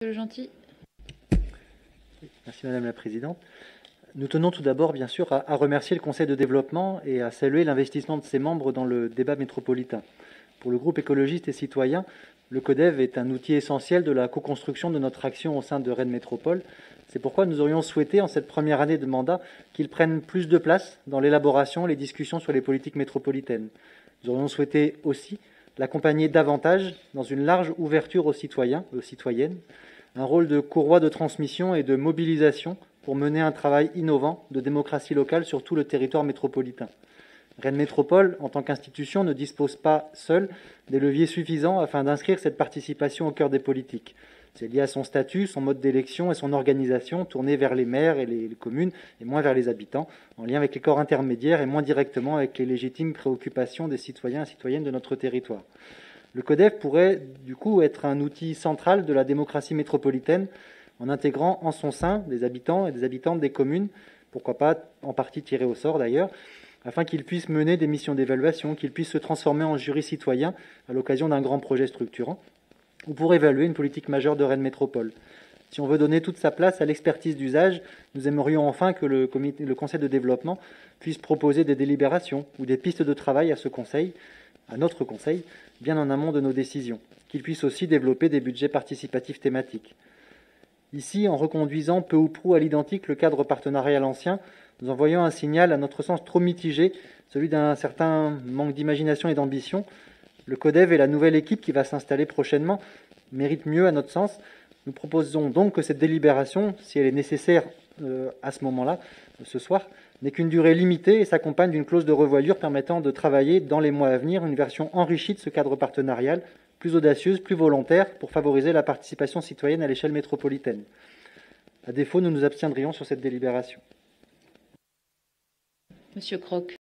Monsieur Gentil. Merci Madame la Présidente. Nous tenons tout d'abord, bien sûr, à remercier le Conseil de développement et à saluer l'investissement de ses membres dans le débat métropolitain. Pour le groupe écologiste et citoyen, le CODEV est un outil essentiel de la co-construction de notre action au sein de Rennes Métropole. C'est pourquoi nous aurions souhaité, en cette première année de mandat, qu'il prenne plus de place dans l'élaboration et les discussions sur les politiques métropolitaines. Nous aurions souhaité aussi l'accompagner davantage dans une large ouverture aux citoyens et aux citoyennes, un rôle de courroie de transmission et de mobilisation pour mener un travail innovant de démocratie locale sur tout le territoire métropolitain. Rennes Métropole, en tant qu'institution, ne dispose pas seule des leviers suffisants afin d'inscrire cette participation au cœur des politiques. C'est lié à son statut, son mode d'élection et son organisation, tournée vers les maires et les communes et moins vers les habitants, en lien avec les corps intermédiaires et moins directement avec les légitimes préoccupations des citoyens et citoyennes de notre territoire. Le CODEV pourrait du coup être un outil central de la démocratie métropolitaine en intégrant en son sein des habitants et des habitantes des communes, pourquoi pas en partie tirés au sort d'ailleurs, afin qu'ils puissent mener des missions d'évaluation, qu'ils puissent se transformer en jury citoyen à l'occasion d'un grand projet structurant, ou pour évaluer une politique majeure de Rennes Métropole. Si on veut donner toute sa place à l'expertise d'usage, nous aimerions enfin que le Conseil de développement puisse proposer des délibérations ou des pistes de travail à ce Conseil, à notre Conseil, bien en amont de nos décisions, qu'il puisse aussi développer des budgets participatifs thématiques. Ici, en reconduisant peu ou prou à l'identique le cadre partenarial ancien, nous envoyons un signal à notre sens trop mitigé, celui d'un certain manque d'imagination et d'ambition. Le CODEV et la nouvelle équipe qui va s'installer prochainement méritent mieux à notre sens. Nous proposons donc que cette délibération, si elle est nécessaire à ce moment-là, ce soir, n'ait qu'une durée limitée et s'accompagne d'une clause de revoyure permettant de travailler dans les mois à venir une version enrichie de ce cadre partenarial, plus audacieuse, plus volontaire, pour favoriser la participation citoyenne à l'échelle métropolitaine. À défaut, nous nous abstiendrions sur cette délibération. Monsieur Croc.